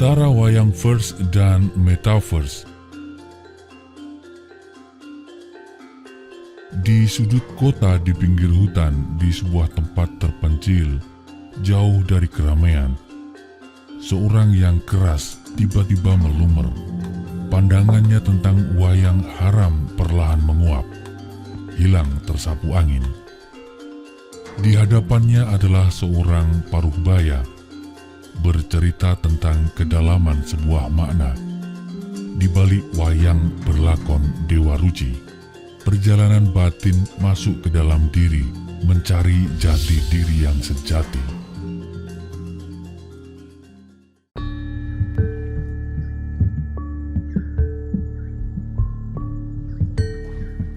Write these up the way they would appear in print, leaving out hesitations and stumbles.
antara wayang verse dan metaverse. Di sudut kota di pinggir hutan, di sebuah tempat terpencil, jauh dari keramaian, seorang yang keras tiba-tiba melumer. Pandangannya tentang wayang haram perlahan menguap, hilang tersapu angin. Di hadapannya adalah seorang paruhbaya, bercerita tentang kedalaman sebuah makna. Di balik wayang berlakon Dewa Ruci, perjalanan batin masuk ke dalam diri, mencari jati diri yang sejati.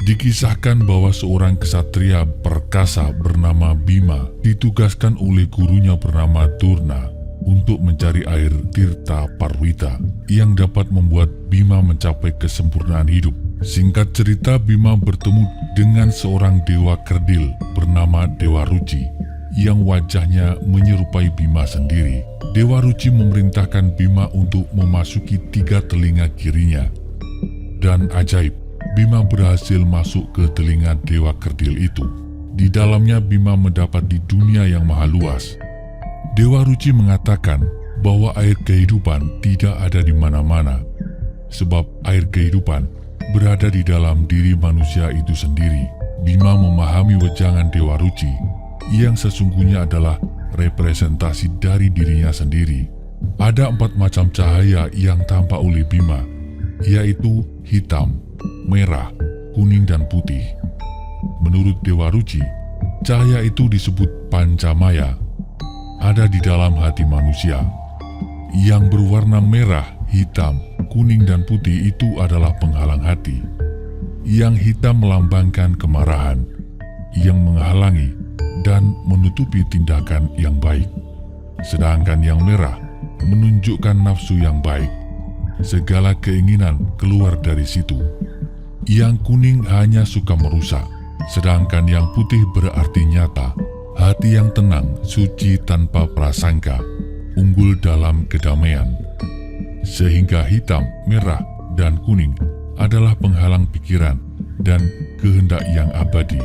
Dikisahkan bahwa seorang kesatria perkasa bernama Bima ditugaskan oleh gurunya bernama Durna untuk mencari air Tirta Parwita yang dapat membuat Bima mencapai kesempurnaan hidup. Singkat cerita, Bima bertemu dengan seorang dewa kerdil bernama Dewa Ruci yang wajahnya menyerupai Bima sendiri. Dewa Ruci memerintahkan Bima untuk memasuki 3 telinga kirinya. Dan ajaib, Bima berhasil masuk ke telinga dewa kerdil itu. Di dalamnya Bima mendapat di dunia yang maha luas. Dewa Ruci mengatakan bahwa air kehidupan tidak ada di mana-mana, sebab air kehidupan berada di dalam diri manusia itu sendiri. Bima memahami wejangan Dewa Ruci yang sesungguhnya adalah representasi dari dirinya sendiri. Ada 4 macam cahaya yang tampak oleh Bima, yaitu hitam, merah, kuning, dan putih. Menurut Dewa Ruci, cahaya itu disebut Pancamaya, ada di dalam hati manusia. Yang berwarna merah, hitam, kuning, dan putih itu adalah penghalang hati. Yang hitam melambangkan kemarahan, yang menghalangi dan menutupi tindakan yang baik. Sedangkan yang merah menunjukkan nafsu yang baik. Segala keinginan keluar dari situ. Yang kuning hanya suka merusak, sedangkan yang putih berarti nyata. Hati yang tenang, suci tanpa prasangka, unggul dalam kedamaian. Sehingga hitam, merah, dan kuning adalah penghalang pikiran dan kehendak yang abadi.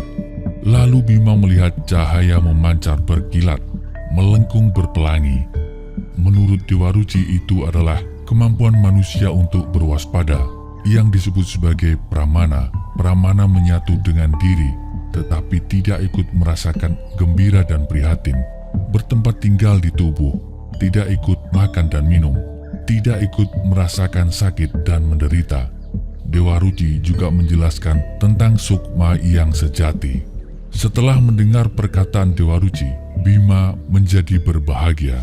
Lalu Bima melihat cahaya memancar berkilat, melengkung berpelangi. Menurut Dewa Ruci itu adalah kemampuan manusia untuk berwaspada, yang disebut sebagai pramana. Pramana menyatu dengan diri, tetapi tidak ikut merasakan gembira dan prihatin, bertempat tinggal di tubuh, tidak ikut makan dan minum, tidak ikut merasakan sakit dan menderita. Dewa Ruci juga menjelaskan tentang sukma yang sejati. Setelah mendengar perkataan Dewa Ruci, Bima menjadi berbahagia.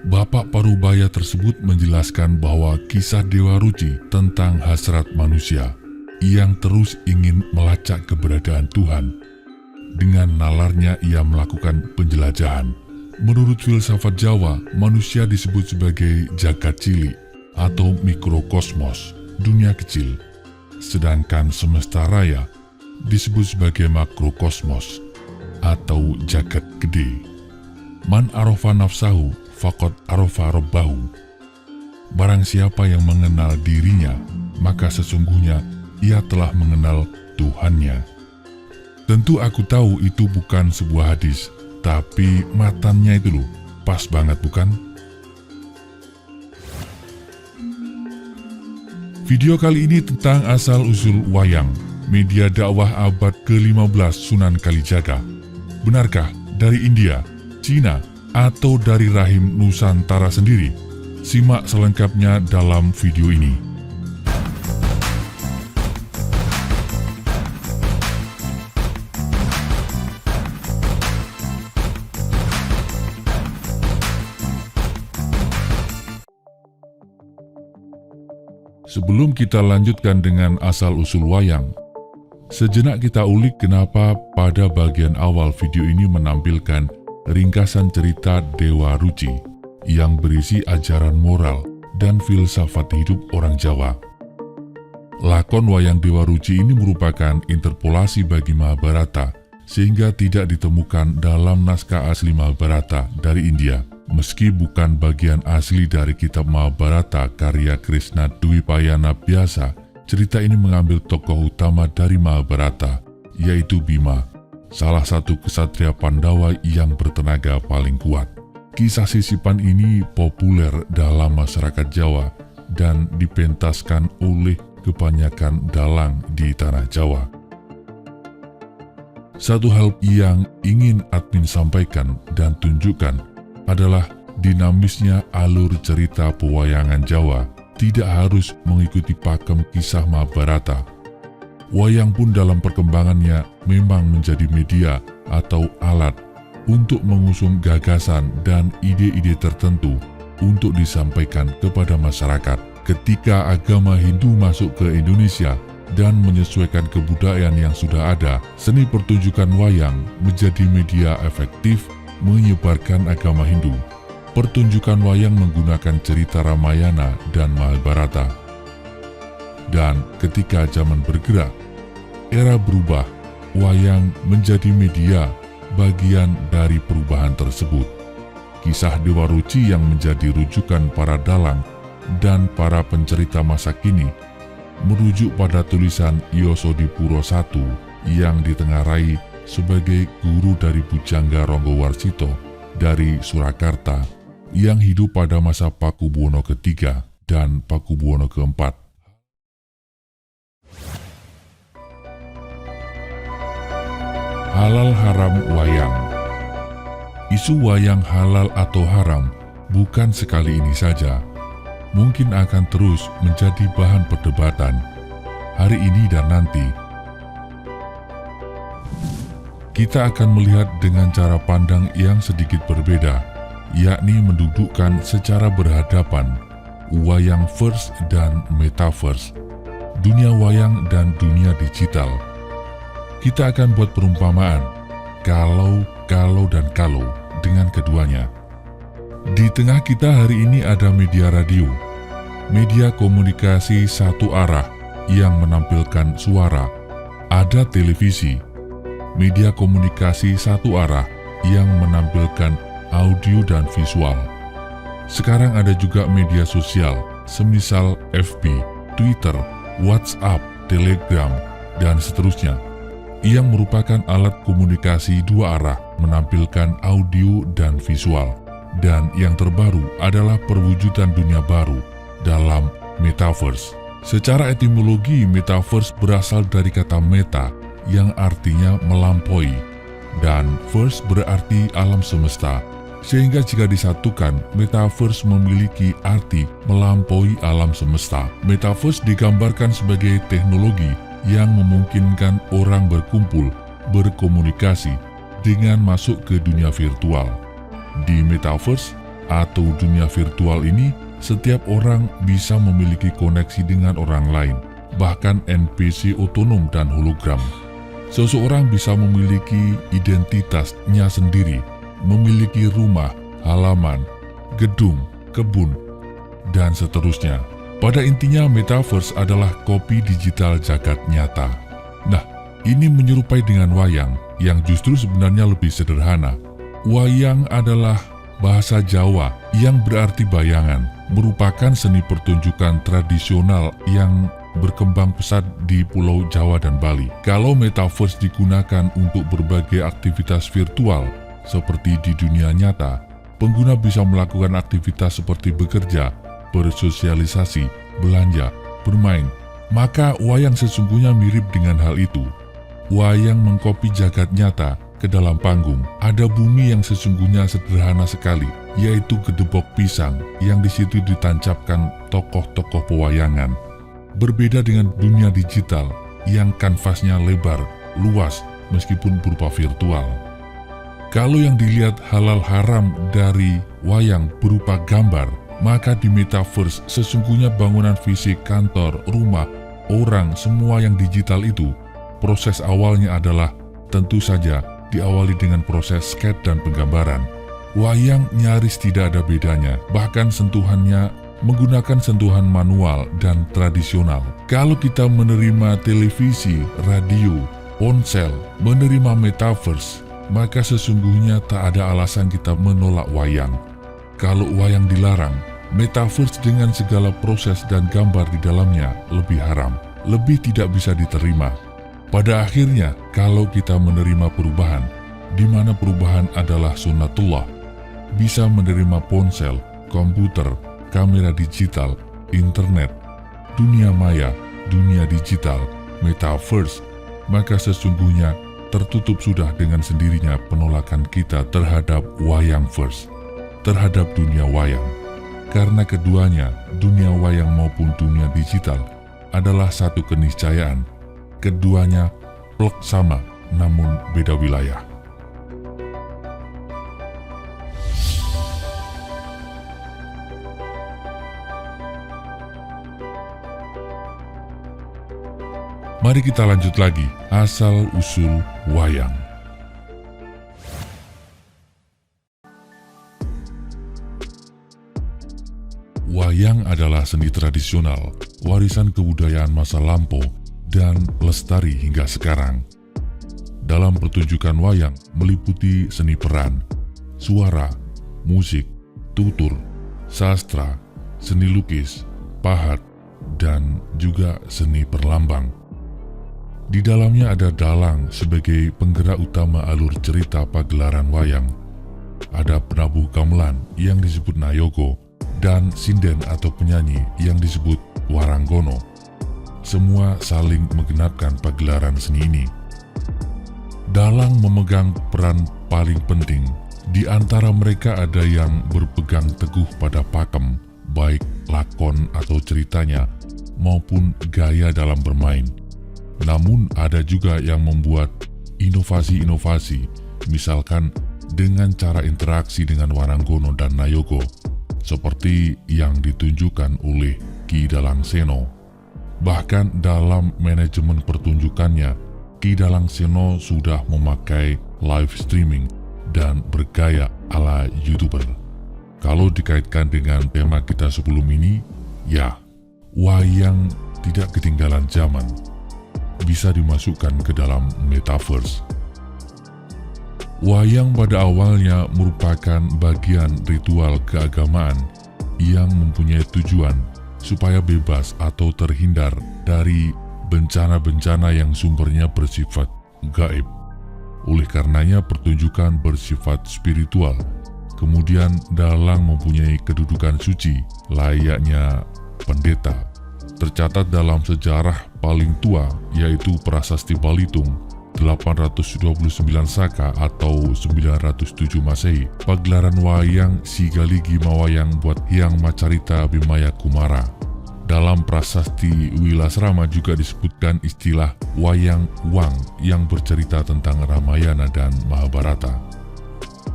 Bapak Parubaya tersebut menjelaskan bahwa kisah Dewa Ruci tentang hasrat manusia yang terus ingin melacak keberadaan Tuhan. Dengan nalarnya ia melakukan penjelajahan. Menurut filsafat Jawa, manusia disebut sebagai jagat cilik atau mikrokosmos, dunia kecil. Sedangkan semesta raya disebut sebagai makrokosmos atau jagat gede. Man arofa nafsahu faqad arofa rabbahu. Barang siapa yang mengenal dirinya, maka sesungguhnya ia telah mengenal Tuhannya. Tentu aku tahu itu bukan sebuah hadis, tapi matannya itu loh, pas banget bukan? Video kali ini tentang asal-usul wayang, media dakwah abad ke-15 Sunan Kalijaga. Benarkah dari India, Cina, atau dari rahim Nusantara sendiri? Simak selengkapnya dalam video ini. Sebelum kita lanjutkan dengan asal-usul wayang, sejenak kita ulik kenapa pada bagian awal video ini menampilkan ringkasan cerita Dewa Ruci yang berisi ajaran moral dan filsafat hidup orang Jawa. Lakon wayang Dewa Ruci ini merupakan interpolasi bagi Mahabharata, sehingga tidak ditemukan dalam naskah asli Mahabharata dari India. Meski bukan bagian asli dari kitab Mahabharata karya Krishna Dwipayana biasa, cerita ini mengambil tokoh utama dari Mahabharata, yaitu Bima, salah satu kesatria Pandawa yang bertenaga paling kuat. Kisah sisipan ini populer dalam masyarakat Jawa dan dipentaskan oleh kebanyakan dalang di tanah Jawa. Satu hal yang ingin admin sampaikan dan tunjukkan adalah dinamisnya alur cerita pewayangan Jawa tidak harus mengikuti pakem kisah Mahabharata. Wayang pun dalam perkembangannya memang menjadi media atau alat untuk mengusung gagasan dan ide-ide tertentu untuk disampaikan kepada masyarakat. Ketika agama Hindu masuk ke Indonesia dan menyesuaikan kebudayaan yang sudah ada, seni pertunjukan wayang menjadi media efektif menyebarkan agama Hindu. Pertunjukan wayang menggunakan cerita Ramayana dan Mahabharata. Dan ketika zaman bergerak, era berubah, wayang menjadi media bagian dari perubahan tersebut. Kisah Dewa Ruci yang menjadi rujukan para dalang dan para pencerita masa kini merujuk pada tulisan Yosodipuro I yang ditengarai sebagai guru dari Pujangga Ronggowarsito dari Surakarta yang hidup pada masa Pakubuwono III dan Pakubuwono IV. Halal haram wayang. Isu wayang halal atau haram bukan sekali ini saja, mungkin akan terus menjadi bahan perdebatan hari ini dan nanti. Kita akan melihat dengan cara pandang yang sedikit berbeda, yakni mendudukkan secara berhadapan wayang verse dan metaverse, dunia wayang dan dunia digital. Kita akan buat perumpamaan, kalau dengan keduanya. Di tengah kita hari ini ada media radio, media komunikasi satu arah yang menampilkan suara, ada televisi, media komunikasi satu arah yang menampilkan audio dan visual. Sekarang ada juga media sosial, semisal FB, Twitter, WhatsApp, Telegram, dan seterusnya, yang merupakan alat komunikasi dua arah menampilkan audio dan visual. Dan yang terbaru adalah perwujudan dunia baru dalam metaverse. Secara etimologi, metaverse berasal dari kata meta yang artinya melampaui, dan verse berarti alam semesta, sehingga jika disatukan, metaverse memiliki arti melampaui alam semesta. Metaverse digambarkan sebagai teknologi yang memungkinkan orang berkumpul, berkomunikasi dengan masuk ke dunia virtual. Di metaverse atau dunia virtual ini, setiap orang bisa memiliki koneksi dengan orang lain, bahkan NPC otonom dan hologram. Seseorang bisa memiliki identitasnya sendiri, memiliki rumah, halaman, gedung, kebun, dan seterusnya. Pada intinya, metaverse adalah kopi digital jagat nyata. Nah, ini menyerupai dengan wayang, yang justru sebenarnya lebih sederhana. Wayang adalah bahasa Jawa yang berarti bayangan, merupakan seni pertunjukan tradisional yang berkembang pesat di Pulau Jawa dan Bali. Kalau metaverse digunakan untuk berbagai aktivitas virtual seperti di dunia nyata, pengguna bisa melakukan aktivitas seperti bekerja, bersosialisasi, belanja, bermain. Maka wayang sesungguhnya mirip dengan hal itu. Wayang mengkopi jagat nyata ke dalam panggung. Ada bumi yang sesungguhnya sederhana sekali, yaitu gedebok pisang yang di situ ditancapkan tokoh-tokoh pewayangan. Berbeda dengan dunia digital yang kanvasnya lebar, luas, meskipun berupa virtual. Kalau yang dilihat halal haram dari wayang berupa gambar, maka di metaverse sesungguhnya bangunan fisik, kantor, rumah, orang, semua yang digital itu, proses awalnya adalah tentu saja diawali dengan proses sketch dan penggambaran. Wayang nyaris tidak ada bedanya, bahkan sentuhannya menggunakan sentuhan manual dan tradisional. Kalau kita menerima televisi, radio, ponsel, menerima metaverse, maka sesungguhnya tak ada alasan kita menolak wayang. Kalau wayang dilarang, metaverse dengan segala proses dan gambar di dalamnya lebih haram, lebih tidak bisa diterima. Pada akhirnya, kalau kita menerima perubahan, di mana perubahan adalah sunnatullah, bisa menerima ponsel, komputer, kamera digital, internet, dunia maya, dunia digital, metaverse, maka sesungguhnya tertutup sudah dengan sendirinya penolakan kita terhadap wayang verse, terhadap dunia wayang. Karena keduanya, dunia wayang maupun dunia digital, adalah satu keniscayaan. Keduanya plek sama, namun beda wilayah. Mari kita lanjut lagi, asal-usul wayang. Wayang adalah seni tradisional, warisan kebudayaan masa lampau, dan lestari hingga sekarang. Dalam pertunjukan wayang meliputi seni peran, suara, musik, tutur, sastra, seni lukis, pahat, dan juga seni perlambang. Di dalamnya ada dalang sebagai penggerak utama alur cerita pagelaran wayang. Ada penabuh gamelan yang disebut nayogo, dan sinden atau penyanyi yang disebut waranggono. Semua saling menggenapkan pagelaran seni ini. Dalang memegang peran paling penting. Di antara mereka ada yang berpegang teguh pada pakem, baik lakon atau ceritanya, maupun gaya dalam bermain. Namun ada juga yang membuat inovasi-inovasi, misalkan dengan cara interaksi dengan waranggono dan nayogo, seperti yang ditunjukkan oleh Ki Dalang Seno. Bahkan dalam manajemen pertunjukannya, Ki Dalang Seno sudah memakai live streaming dan bergaya ala YouTuber. Kalau dikaitkan dengan tema kita sebelum ini, ya, wayang tidak ketinggalan zaman. Bisa dimasukkan ke dalam metaverse. Wayang pada awalnya merupakan bagian ritual keagamaan yang mempunyai tujuan supaya bebas atau terhindar dari bencana-bencana yang sumbernya bersifat gaib. Oleh karenanya pertunjukan bersifat spiritual. Kemudian dalang mempunyai kedudukan suci layaknya pendeta. Tercatat dalam sejarah paling tua yaitu Prasasti Balitung 829 Saka atau 907 Masehi, pagelaran wayang Sigaligi Mawayang buat Hyang Macarita Bimaya Kumara. Dalam Prasasti Wilasrama juga disebutkan istilah wayang wang yang bercerita tentang Ramayana dan Mahabharata.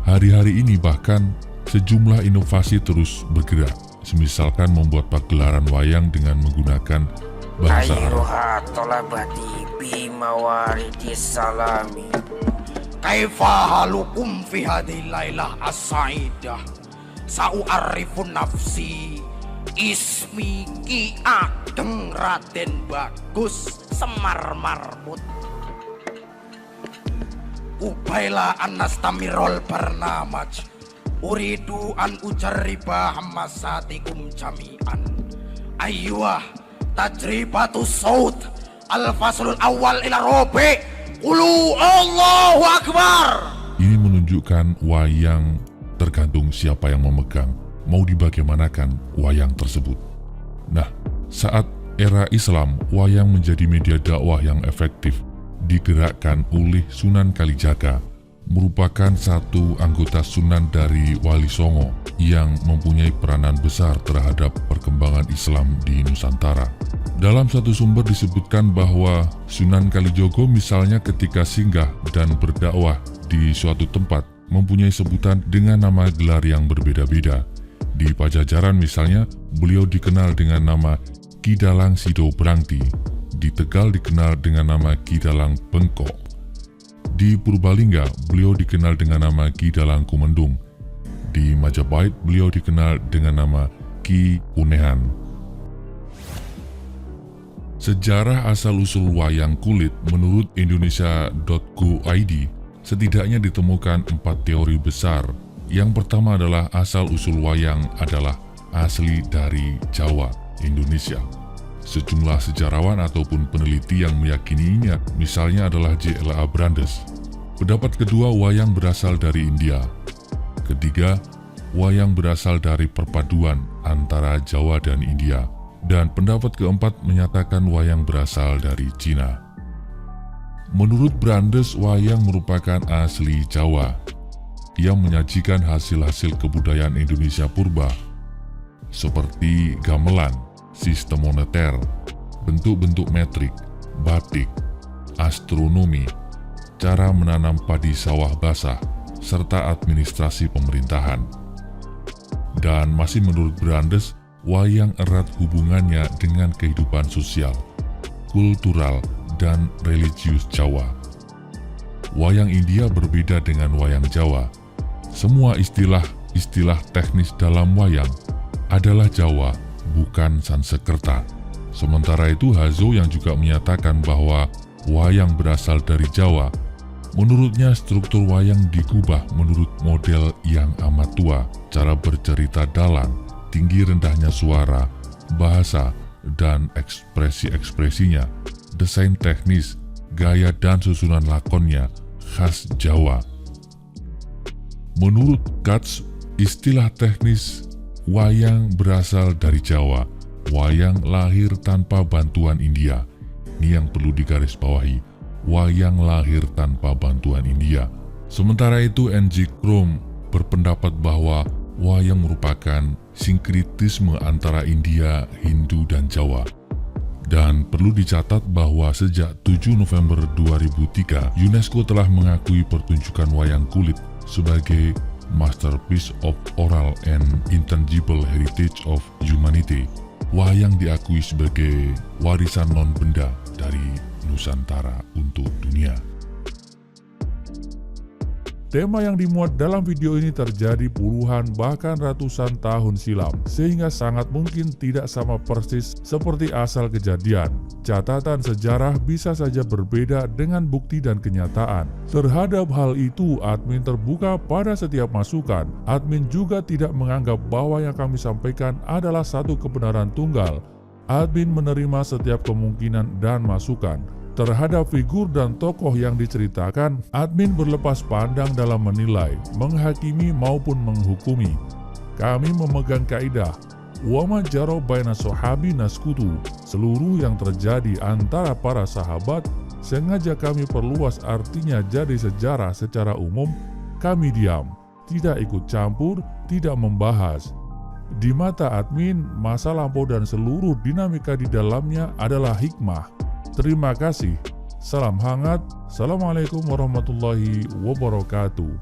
Hari-hari ini bahkan sejumlah inovasi terus bergerak, semisalkan membuat pagelaran wayang dengan menggunakan bahasa Arab. Tolabati bimawari salami. Kaifa halukum fi hadhil lailah as-saidah. Sa'u'arifun nafsi ismi Ki Ageng Raden Bagus Semar Marmut. Ubaila anastamirol barnamaj. Uridu an ujarriba hammasatikum jami'an. Ayyuah tajribatu saut al-faslul awal ila robe. Qulu Allahu Akbar. Ini menunjukkan wayang tergantung siapa yang memegang, mau dibagaimanakan wayang tersebut. Nah, saat era Islam, wayang menjadi media dakwah yang efektif, digerakkan oleh Sunan Kalijaga, merupakan satu anggota Sunan dari Wali Songo yang mempunyai peranan besar terhadap perkembangan Islam di Nusantara. Dalam satu sumber disebutkan bahwa Sunan Kalijogo misalnya ketika singgah dan berdakwah di suatu tempat mempunyai sebutan dengan nama gelar yang berbeda-beda. Di Pajajaran misalnya, beliau dikenal dengan nama Ki Dalang Sido Brangti. Di Tegal dikenal dengan nama Ki Dalang Bengkok. Di Purbalingga, beliau dikenal dengan nama Ki Dalang Kumendung. Di Majapahit, beliau dikenal dengan nama Ki Unehan. Sejarah asal-usul wayang kulit menurut Indonesia.go.id, setidaknya ditemukan 4 teori besar Yang pertama adalah asal-usul wayang adalah asli dari Jawa, Indonesia. Sejumlah sejarawan ataupun peneliti yang meyakininya, misalnya adalah J.L.A. Brandes. Pendapat kedua, wayang berasal dari India. Ketiga, wayang berasal dari perpaduan antara Jawa dan India. Dan pendapat keempat menyatakan wayang berasal dari Cina. Menurut Brandes, wayang merupakan asli Jawa. Ia menyajikan hasil-hasil kebudayaan Indonesia purba, seperti gamelan, sistem moneter, bentuk-bentuk metrik, batik, astronomi, cara menanam padi sawah basah, serta administrasi pemerintahan. Dan masih menurut Brandes, wayang erat hubungannya dengan kehidupan sosial, kultural, dan religius Jawa. Wayang India berbeda dengan wayang Jawa. Semua istilah teknis dalam wayang adalah Jawa, bukan Sanskerta. Sementara itu Hazo yang juga menyatakan bahwa wayang berasal dari Jawa, menurutnya struktur wayang digubah menurut model yang amat tua, cara bercerita dalang, tinggi rendahnya suara, bahasa, dan ekspresi-ekspresinya, desain teknis, gaya dan susunan lakonnya khas Jawa. Menurut Katz, istilah teknis wayang berasal dari Jawa. Wayang lahir tanpa bantuan India. Ini yang perlu digarisbawahi. Wayang lahir tanpa bantuan India. Sementara itu N.G. Krom berpendapat bahwa wayang merupakan sinkritisme antara India, Hindu, dan Jawa. Dan perlu dicatat bahwa sejak 7 November 2003, UNESCO telah mengakui pertunjukan wayang kulit sebagai Masterpiece of Oral and Intangible Heritage of Humanity. Wayang diakui sebagai warisan non-benda dari Nusantara untuk dunia. Tema yang dimuat dalam video ini terjadi puluhan bahkan ratusan tahun silam, sehingga sangat mungkin tidak sama persis seperti asal kejadian. Catatan sejarah bisa saja berbeda dengan bukti dan kenyataan. Terhadap hal itu, admin terbuka pada setiap masukan. Admin juga tidak menganggap bahwa yang kami sampaikan adalah satu kebenaran tunggal. Admin menerima setiap kemungkinan dan masukan. Terhadap figur dan tokoh yang diceritakan, admin berlepas pandang dalam menilai, menghakimi maupun menghukumi. Kami memegang kaidah, wa ma jara baina sahabi naskutu. Seluruh yang terjadi antara para sahabat sengaja kami perluas, artinya jadi sejarah secara umum. Kami diam, tidak ikut campur, tidak membahas. Di mata admin, masa lampau dan seluruh dinamika di dalamnya adalah hikmah. Terima kasih. Salam hangat. Assalamualaikum warahmatullahi wabarakatuh.